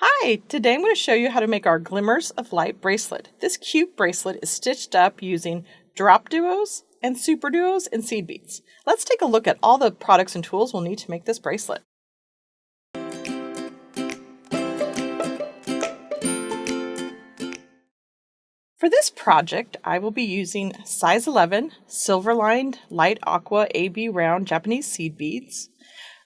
Hi, today I'm going to show you how to make our Glimmers of Light bracelet. This cute bracelet is stitched up using DropDuos and SuperDuos and seed beads. Let's take a look at all the products and tools we'll need to make this bracelet. For this project, I will be using size 11 silver lined light aqua AB round Japanese seed beads.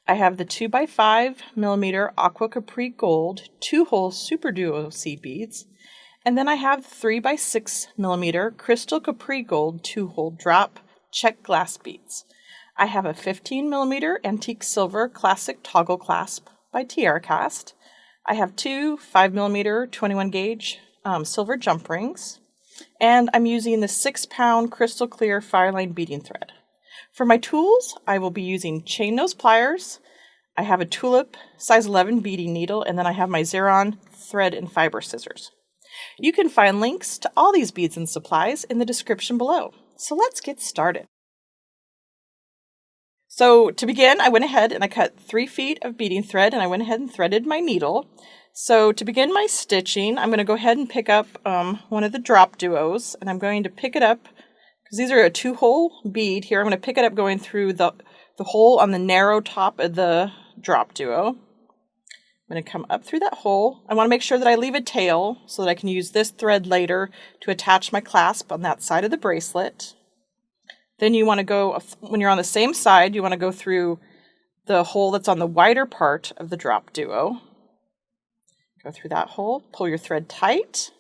I have the 2x5mm Aqua Capri Gold 2-hole SuperDuo seed beads, and then I have 3x6mm Crystal Capri Gold 2-hole drop Czech glass beads. I have a 15mm Antique Silver Classic Toggle Clasp by TierraCast. I have two 5mm 21 gauge silver jump rings, and I'm using the 6-pound crystal clear FireLine Beading Thread. For my tools, I will be using chain nose pliers. I have a Tulip size 11 beading needle, and then I have my Xuron thread and fiber scissors. You can find links to all these beads and supplies in the description below. So let's get started. So to begin, I went ahead and I cut 3 feet of beading thread, and I went ahead and threaded my needle. So to begin my stitching, I'm going to go ahead and pick up one of the DropDuos, and I'm going to pick it up because these are a 2-hole bead here. I'm going to pick it up going through the hole on the narrow top of the DropDuo. I'm going to come up through that hole. I want to make sure that I leave a tail so that I can use this thread later to attach my clasp on that side of the bracelet. Then you want to go, when you're on the same side, you want to go through the hole that's on the wider part of the DropDuo. Go through that hole, pull your thread tight.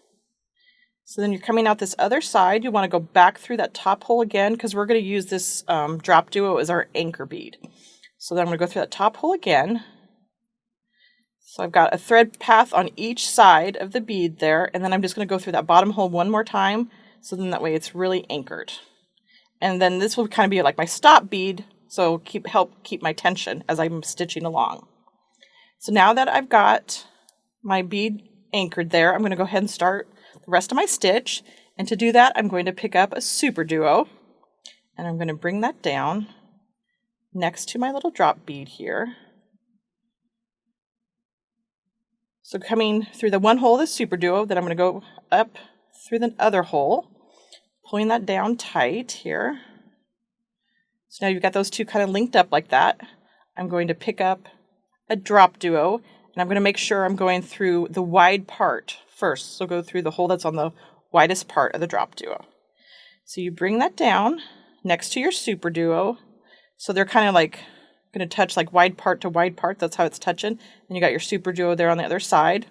So then you're coming out this other side. You want to go back through that top hole again because we're going to use this DropDuo as our anchor bead. So then I'm going to go through that top hole again. So I've got a thread path on each side of the bead there, and then I'm just going to go through that bottom hole one more time, so then that way it's really anchored. And then this will kind of be like my stop bead, so help keep my tension as I'm stitching along. So now that I've got my bead anchored there, I'm going to go ahead and start the rest of my stitch. And to do that, I'm going to pick up a SuperDuo, and I'm going to bring that down next to my little drop bead here. So coming through the one hole of the SuperDuo, then I'm going to go up through the other hole, pulling that down tight here. So now you've got those two kind of linked up like that. I'm going to pick up a DropDuo, and I'm going to make sure I'm going through the wide part first. So go through the hole that's on the widest part of the DropDuo. So you bring that down next to your SuperDuo. So they're kind of like going to touch like wide part to wide part. That's how it's touching. And you got your SuperDuo there on the other side.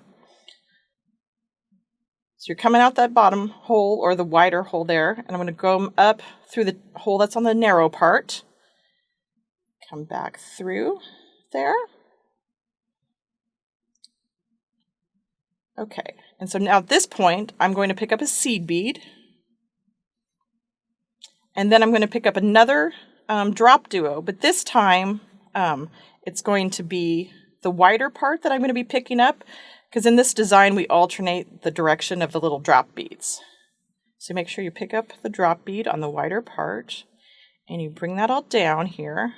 So you're coming out that bottom hole or the wider hole there. And I'm going to go up through the hole that's on the narrow part. Come back through there. Okay, and so now at this point, I'm going to pick up a seed bead. And then I'm going to pick up another DropDuo, but this time it's going to be the wider part that I'm going to be picking up, because in this design we alternate the direction of the little drop beads. So make sure you pick up the drop bead on the wider part, and you bring that all down here.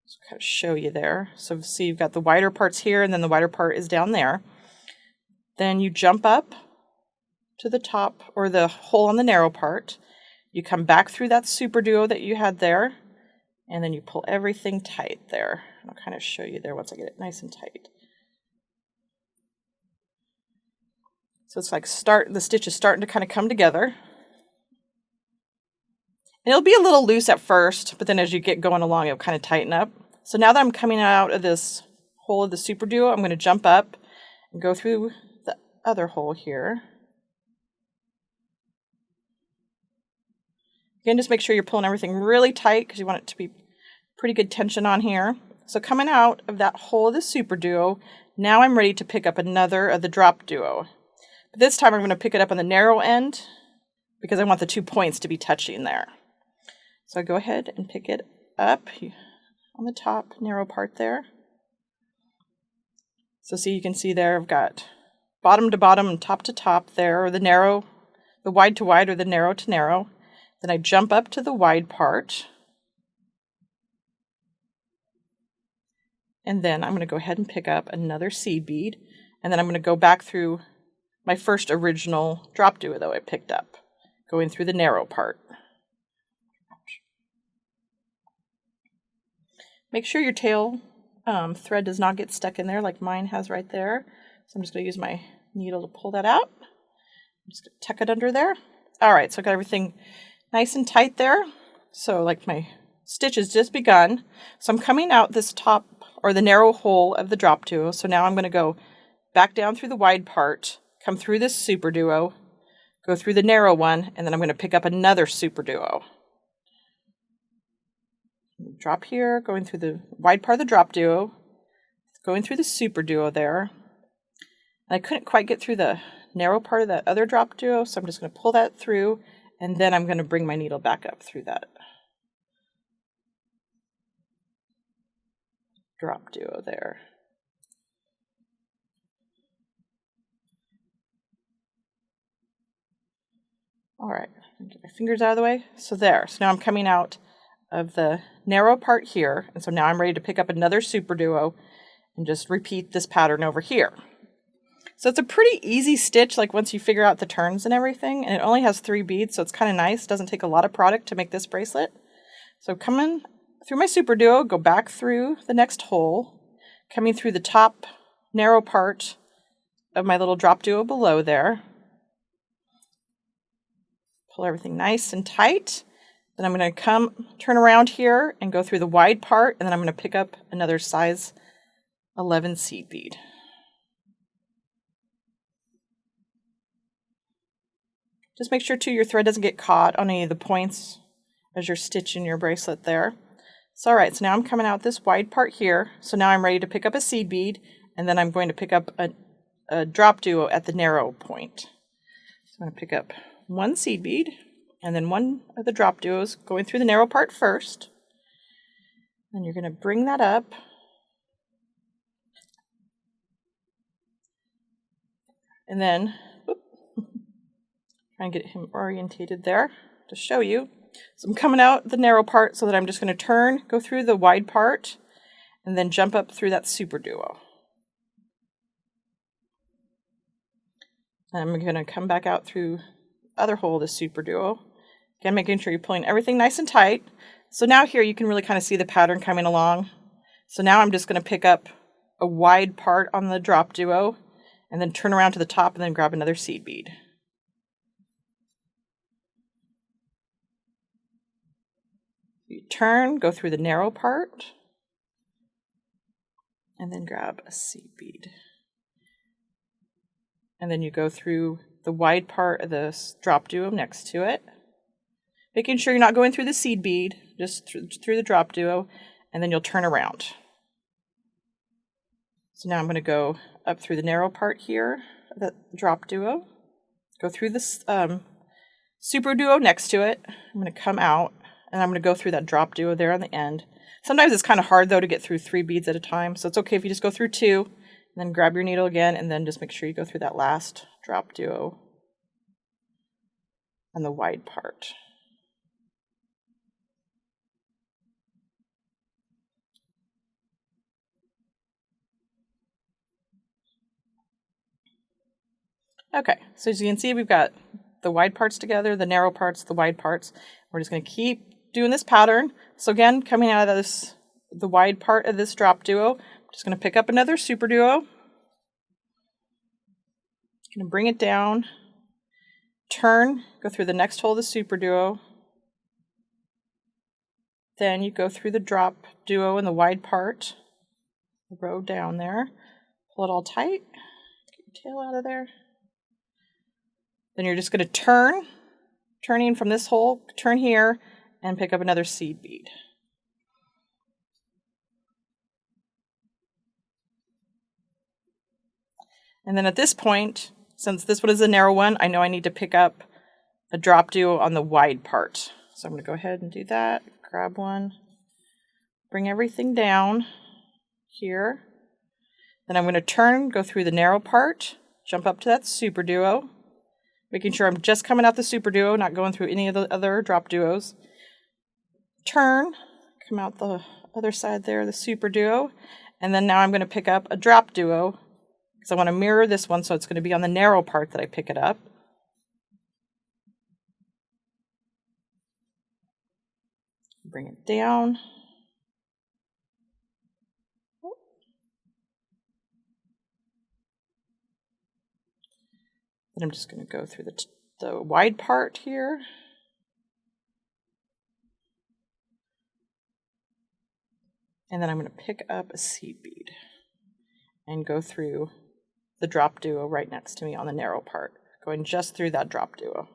Just kind of show you there. So see, you've got the wider parts here, and then the wider part is down there. Then you jump up to the top or the hole on the narrow part. You come back through that SuperDuo that you had there, and then you pull everything tight there. I'll kind of show you there once I get it nice and tight. So it's like the stitch is starting to kind of come together. And it'll be a little loose at first, but then as you get going along, it'll kind of tighten up. So now that I'm coming out of this hole of the SuperDuo, I'm going to jump up and go through the other hole here. Again, just make sure you're pulling everything really tight because you want it to be pretty good tension on here. So coming out of that hole of the SuperDuo, now I'm ready to pick up another of the DropDuo. But this time I'm going to pick it up on the narrow end because I want the 2 points to be touching there. So I go ahead and pick it up on the top narrow part there. So see, you can see there I've got bottom to bottom and top to top there, or the wide to wide or the narrow to narrow. Then I jump up to the wide part. And then I'm going to go ahead and pick up another seed bead. And then I'm going to go back through my first original drop duo that I picked up, going through the narrow part. Make sure your tail thread does not get stuck in there like mine has right there. So I'm just going to use my needle to pull that out. I'm just going to tuck it under there. All right, so I got everything nice and tight there. So like my stitch has just begun. So I'm coming out this top or the narrow hole of the drop duo. So now I'm going to go back down through the wide part, come through this SuperDuo, go through the narrow one, and then I'm going to pick up another SuperDuo. Drop here, going through the wide part of the drop duo, going through the SuperDuo there. And I couldn't quite get through the narrow part of that other drop duo, so I'm just going to pull that through, and then I'm going to bring my needle back up through that drop duo there. All right, get my fingers out of the way. So there. So now I'm coming out of the narrow part here, and so now I'm ready to pick up another SuperDuo and just repeat this pattern over here. So it's a pretty easy stitch, like once you figure out the turns and everything, and it only has 3 beads, so it's kind of nice. It doesn't take a lot of product to make this bracelet. So coming through my SuperDuo, go back through the next hole, coming through the top narrow part of my little drop duo below there. Pull everything nice and tight. Then I'm going to turn around here and go through the wide part, and then I'm going to pick up another size 11 seed bead. Just make sure too your thread doesn't get caught on any of the points as you're stitching your bracelet there. So alright, so now I'm coming out this wide part here. So now I'm ready to pick up a seed bead, and then I'm going to pick up a drop duo at the narrow point. So I'm going to pick up 1 seed bead, and then 1 of the drop duos going through the narrow part first. Then you're going to bring that up. And then, try and get him orientated there to show you. So I'm coming out the narrow part so that I'm just going to turn, go through the wide part, and then jump up through that SuperDuo. And I'm going to come back out through the other hole of the SuperDuo. Again, making sure you're pulling everything nice and tight. So now here you can really kind of see the pattern coming along. So now I'm just going to pick up a wide part on the drop duo and then turn around to the top and then grab another seed bead. You turn, go through the narrow part, and then grab a seed bead. And then you go through the wide part of the drop duo next to it. Making sure you're not going through the seed bead, just through the drop duo, and then you'll turn around. So now I'm going to go up through the narrow part here, the drop duo, go through this SuperDuo next to it. I'm going to come out, and I'm going to go through that drop duo there on the end. Sometimes it's kind of hard, though, to get through 3 beads at a time, so it's okay if you just go through 2, and then grab your needle again, and then just make sure you go through that last drop duo on the wide part. Okay, so as you can see, we've got the wide parts together, the narrow parts, the wide parts. We're just going to keep doing this pattern. So again, coming out of the wide part of this drop duo, I'm just going to pick up another SuperDuo. Going to bring it down, turn, go through the next hole of the SuperDuo. Then you go through the drop duo in the wide part, the row down there, pull it all tight, get your tail out of there. Then you're just going to turning from this hole, turn here, and pick up another seed bead. And then at this point, since this one is a narrow one, I know I need to pick up a drop duo on the wide part. So I'm going to go ahead and do that, grab one, bring everything down here. Then I'm going to turn, go through the narrow part, jump up to that SuperDuo, making sure I'm just coming out the SuperDuo, not going through any of the other drop duos. Turn, come out the other side there, the SuperDuo, and then now I'm going to pick up a drop duo because I want to mirror this one, so it's going to be on the narrow part that I pick it up. Bring it down. Then I'm just going to go through the wide part here. And then I'm going to pick up a seed bead and go through the DropDuo right next to me on the narrow part, going just through that DropDuo.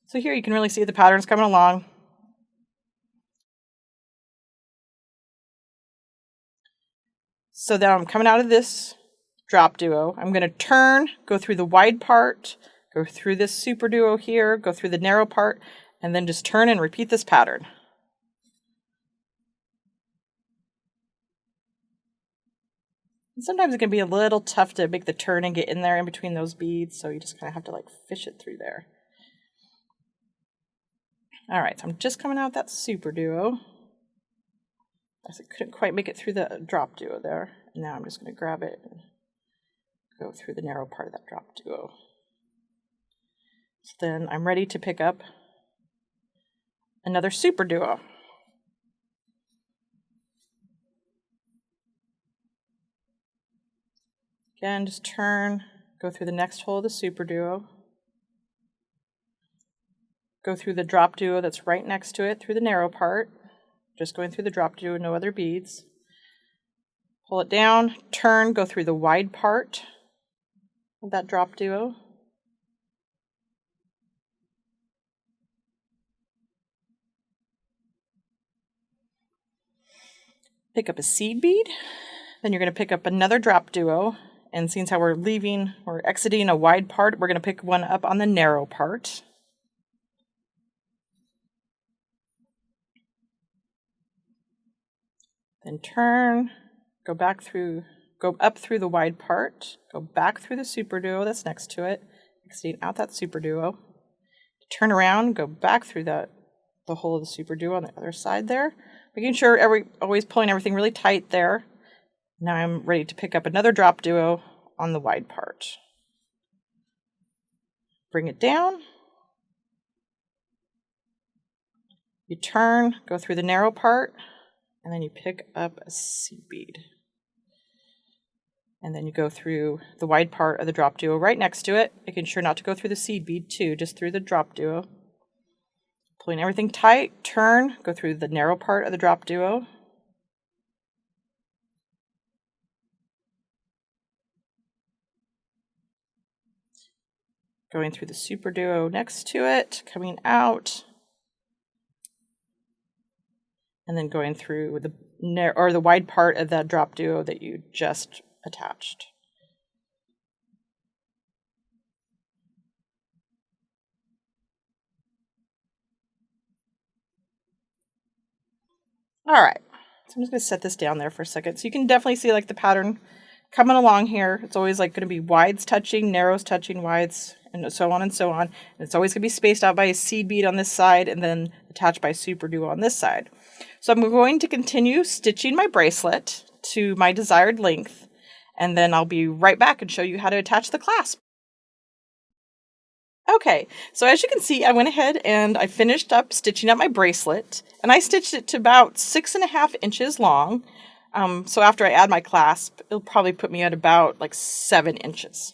So here you can really see the patterns coming along. So then I'm coming out of this DropDuo. I'm going to turn, go through the wide part, go through this SuperDuo here, go through the narrow part, and then just turn and repeat this pattern. And sometimes it can be a little tough to make the turn and get in there in between those beads, so you just kind of have to like fish it through there. All right, so I'm just coming out that SuperDuo. I couldn't quite make it through the DropDuo there. And now I'm just going to grab it and go through the narrow part of that DropDuo. So then I'm ready to pick up another SuperDuo. Again, just turn, go through the next hole of the SuperDuo. Go through the DropDuo that's right next to it through the narrow part. Just going through the DropDuo, no other beads. Pull it down, turn, go through the wide part of that DropDuo. Pick up a seed bead. Then you're going to pick up another DropDuo. And since how we're exiting a wide part, we're going to pick one up on the narrow part. Then turn, go up through the wide part, go back through the SuperDuo that's next to it, exiting out that SuperDuo. Turn around, go back through the hole of the SuperDuo on the other side there, making sure always pulling everything really tight there. Now I'm ready to pick up another DropDuo on the wide part. Bring it down. You turn, go through the narrow part, and then you pick up a seed bead. And then you go through the wide part of the DropDuo right next to it, making sure not to go through the seed bead too, just through the DropDuo. Pulling everything tight, turn, go through the narrow part of the DropDuo. Going through the SuperDuo next to it, coming out. And then going through the wide part of that DropDuo that you just attached. All right, so I'm just going to set this down there for a second. So you can definitely see like the pattern coming along here. It's always like going to be wides touching, narrows touching, wides, and so on and so on. And it's always going to be spaced out by a seed bead on this side and then attached by SuperDuo on this side. So I'm going to continue stitching my bracelet to my desired length, and then I'll be right back and show you how to attach the clasp. Okay, so as you can see, I went ahead and I finished up stitching up my bracelet, and I stitched it to about 6.5 inches long. So after I add my clasp, it'll probably put me at about like 7 inches.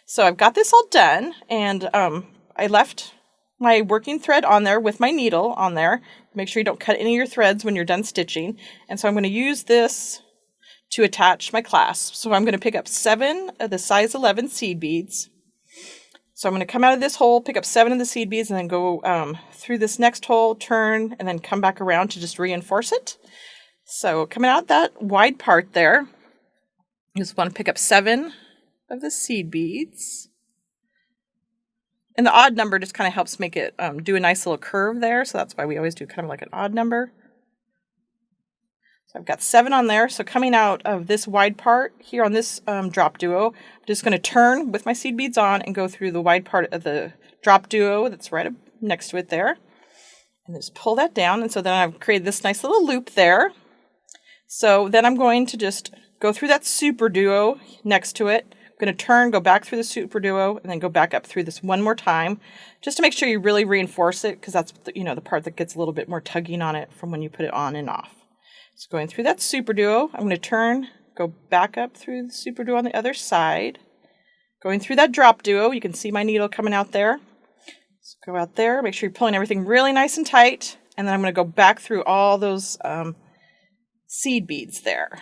So I've got this all done, and I left my working thread on there with my needle on there. Make sure you don't cut any of your threads when you're done stitching. And so I'm going to use this to attach my clasp. So I'm going to pick up 7 of the size 11 seed beads. So I'm going to come out of this hole, pick up 7 of the seed beads, and then go through this next hole, turn, and then come back around to just reinforce it. So coming out that wide part there, you just want to pick up 7 of the seed beads. And the odd number just kind of helps make it do a nice little curve there. So that's why we always do kind of like an odd number. So I've got 7 on there. So coming out of this wide part here on this DropDuo, I'm just going to turn with my seed beads on and go through the wide part of the DropDuo that's right up next to it there. And just pull that down. And so then I've created this nice little loop there. So then I'm going to just go through that SuperDuo next to it. I'm going to turn, go back through the SuperDuo, and then go back up through this one more time, just to make sure you really reinforce it, because that's the, the part that gets a little bit more tugging on it from when you put it on and off. So going through that SuperDuo, I'm going to turn, go back up through the SuperDuo on the other side. Going through that DropDuo, you can see my needle coming out there. So go out there, make sure you're pulling everything really nice and tight, and then I'm going to go back through all those seed beads there.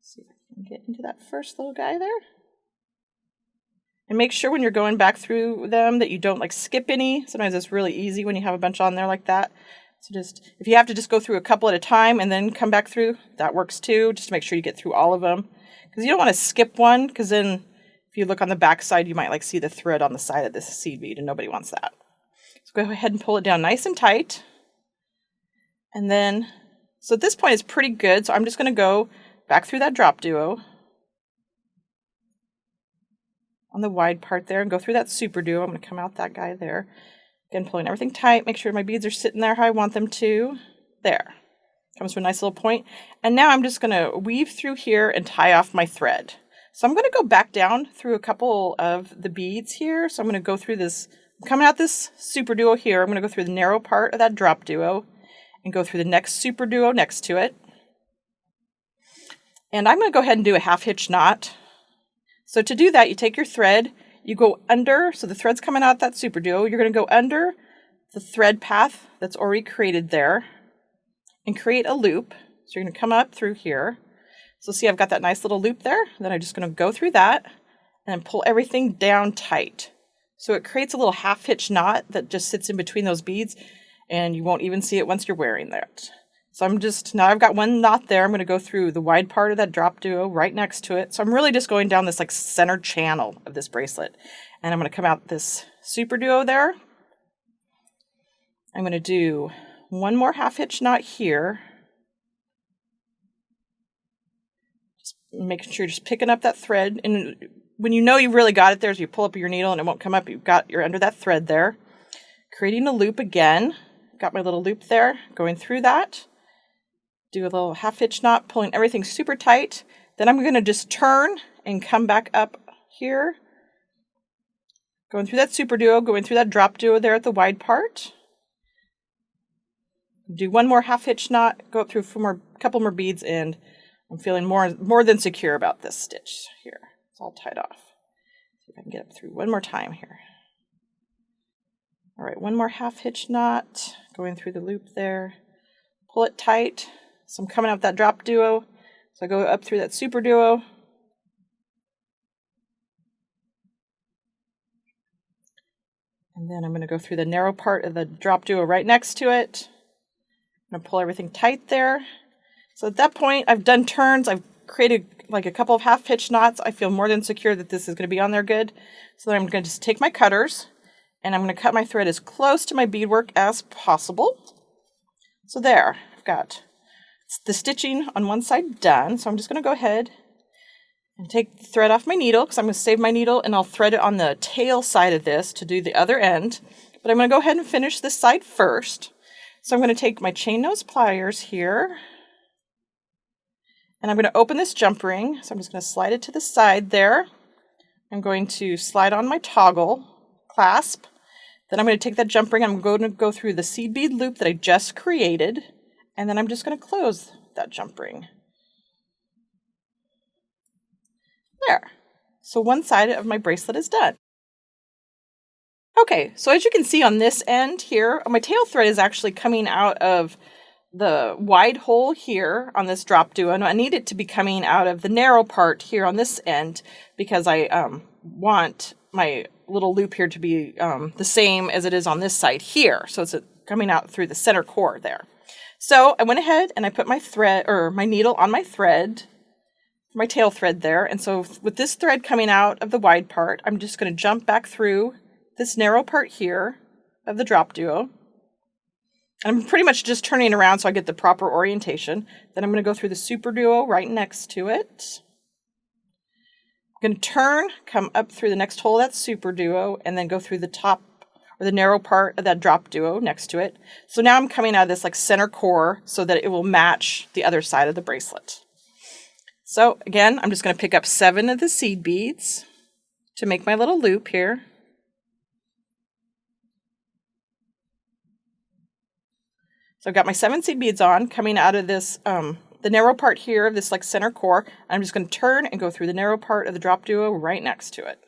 See if I can get into that first little guy there. And make sure when you're going back through them that you don't like skip any. Sometimes it's really easy when you have a bunch on there like that. So just, if you have to just go through a couple at a time and then come back through, that works too, just to make sure you get through all of them. Because you don't want to skip one, because then if you look on the back side, you might like see the thread on the side of this seed bead, and nobody wants that. So go ahead and pull it down nice and tight. And then, so at this point it's pretty good, so I'm just going to go back through that DropDuo on the wide part there and go through that SuperDuo. I'm going to come out that guy there. Again, pulling everything tight, make sure my beads are sitting there how I want them to. There. Comes to a nice little point. And now I'm just going to weave through here and tie off my thread. So I'm going to go back down through a couple of the beads here. So I'm going to go through this, coming out this SuperDuo here, I'm going to go through the narrow part of that DropDuo and go through the next SuperDuo next to it. And I'm going to go ahead and do a half hitch knot. So to do that, you take your thread, you go under, so the thread's coming out that SuperDuo, you're going to go under the thread path that's already created there and create a loop. So you're going to come up through here. So see, I've got that nice little loop there. Then I'm just going to go through that and pull everything down tight. So it creates a little half hitch knot that just sits in between those beads, and you won't even see it once you're wearing that. So now I've got one knot there. I'm going to go through the wide part of that DropDuo right next to it. So I'm really just going down this like center channel of this bracelet. And I'm going to come out this SuperDuo there. I'm going to do one more half hitch knot here. Just making sure you're just picking up that thread. And when you know you really got it there, is you pull up your needle and it won't come up. You're under that thread there. Creating a loop again. Got my little loop there, going through that. Do a little half hitch knot, pulling everything super tight. Then I'm going to just turn and come back up here. Going through that SuperDuo, going through that DropDuo there at the wide part. Do one more half hitch knot, go up through a couple more beads, and I'm feeling more than secure about this stitch here. It's all tied off. See if I can get up through one more time here. All right, one more half hitch knot, going through the loop there. Pull it tight. So I'm coming out with that DropDuo. So I go up through that SuperDuo. And then I'm going to go through the narrow part of the DropDuo right next to it. I'm going to pull everything tight there. So at that point, I've done turns. I've created like a couple of half hitch knots. I feel more than secure that this is going to be on there good. So then I'm going to just take my cutters and I'm going to cut my thread as close to my beadwork as possible. So there, I've got the stitching on one side done. So I'm just going to go ahead and take the thread off my needle, because I'm going to save my needle and I'll thread it on the tail side of this to do the other end. But I'm going to go ahead and finish this side first. So I'm going to take my chain nose pliers here and I'm going to open this jump ring. So I'm just going to slide it to the side there. I'm going to slide on my toggle clasp. Then I'm going to take that jump ring. I'm going to go through the seed bead loop that I just created. And then I'm just going to close that jump ring. There. So one side of my bracelet is done. Okay, so as you can see on this end here, my tail thread is actually coming out of the wide hole here on this DropDuo, and I need it to be coming out of the narrow part here on this end, because I want my little loop here to be the same as it is on this side here. So it's coming out through the center core there. So I went ahead and I put my thread, or my needle, on my thread, my tail thread there. And so with this thread coming out of the wide part, I'm just going to jump back through this narrow part here of the DropDuo. And I'm pretty much just turning around so I get the proper orientation. Then I'm going to go through the SuperDuo right next to it. I'm going to turn, come up through the next hole of that SuperDuo, and then go through the top, or the narrow part of that DropDuo next to it. So now I'm coming out of this like center core so that it will match the other side of the bracelet. So again, I'm just going to pick up 7 of the seed beads to make my little loop here. So I've got my 7 seed beads on, coming out of this, the narrow part here of this like center core. I'm just going to turn and go through the narrow part of the DropDuo right next to it.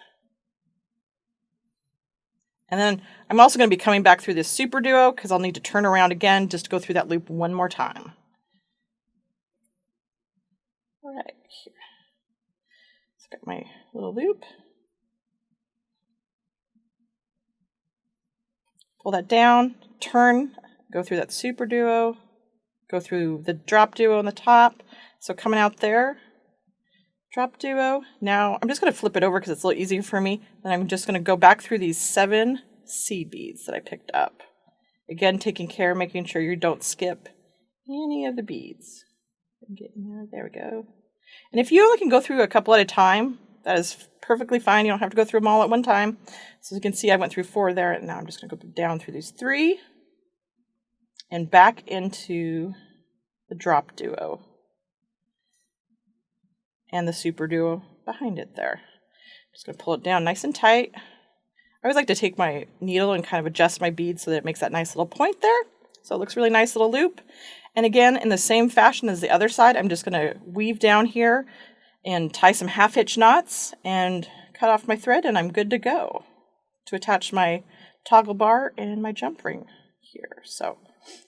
And then I'm also going to be coming back through this SuperDuo because I'll need to turn around again just to go through that loop one more time. All right, here. So I've got my little loop. Pull that down, turn, go through that SuperDuo, go through the DropDuo on the top. So coming out there, DropDuo. Now I'm just going to flip it over because it's a little easier for me. Then I'm just going to go back through these 7 seed beads that I picked up. Again, taking care, making sure you don't skip any of the beads. There we go. And if you only can go through a couple at a time, that is perfectly fine. You don't have to go through them all at one time. So as you can see, I went through 4 there, and now I'm just going to go down through these 3 and back into the DropDuo and the SuperDuo behind it there. Just going to pull it down nice and tight. I always like to take my needle and kind of adjust my bead so that it makes that nice little point there. So it looks really nice little loop. And again, in the same fashion as the other side, I'm just going to weave down here and tie some half-hitch knots and cut off my thread, and I'm good to go to attach my toggle bar and my jump ring here. So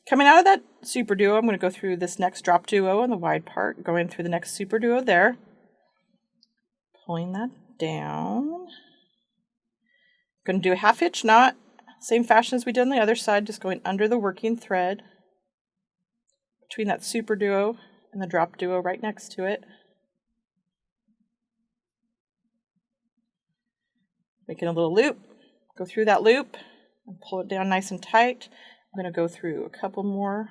coming out of that SuperDuo, I'm going to go through this next DropDuo on the wide part, going through the next SuperDuo there, pulling that down. I'm going to do a half-hitch knot, same fashion as we did on the other side, just going under the working thread between that SuperDuo and the DropDuo right next to it. Making a little loop, go through that loop and pull it down nice and tight. I'm going to go through a couple more.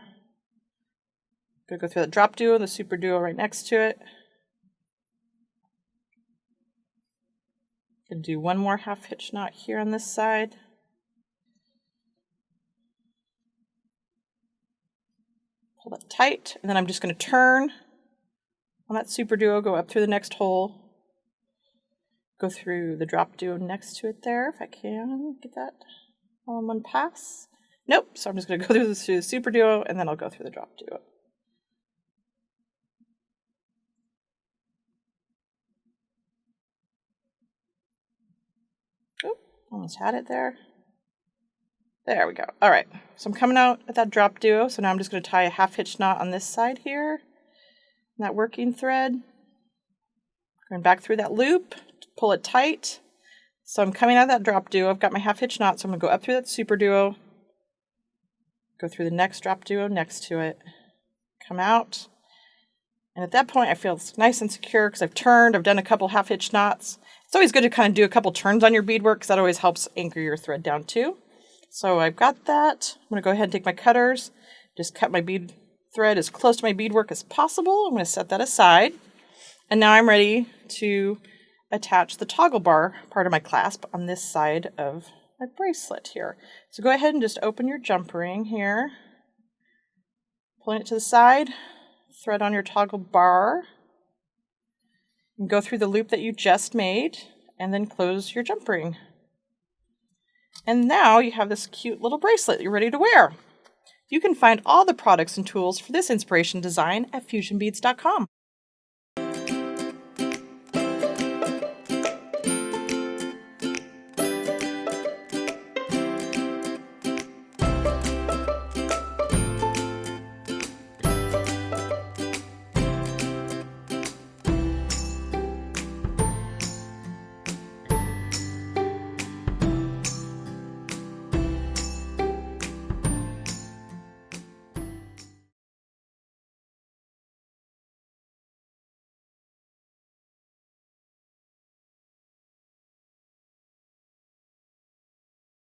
I'm going to go through the DropDuo and the SuperDuo right next to it. Going to do one more half hitch knot here on this side. Pull that tight, and then I'm just going to turn on that SuperDuo, go up through the next hole, go through the DropDuo next to it there, if I can get that all in one pass. Nope, so I'm just going to go through the SuperDuo, and then I'll go through the DropDuo. Oh, almost had it there. There we go. All right, so I'm coming out at that DropDuo, so now I'm just going to tie a half hitch knot on this side here, that working thread. Going back through that loop, pull it tight. So I'm coming out of that DropDuo. I've got my half hitch knot, so I'm going to go up through that SuperDuo, go through the next DropDuo next to it, come out. And at that point, I feel it's nice and secure because I've turned, I've done a couple half hitch knots. It's always good to kind of do a couple turns on your beadwork because that always helps anchor your thread down too. So I've got that. I'm going to go ahead and take my cutters, just cut my bead thread as close to my beadwork as possible. I'm going to set that aside. And now I'm ready to attach the toggle bar part of my clasp on this side of my bracelet here. So go ahead and just open your jump ring here, pulling it to the side, thread on your toggle bar, and go through the loop that you just made, and then close your jump ring. And now you have this cute little bracelet you're ready to wear. You can find all the products and tools for this inspiration design at fusionbeads.com.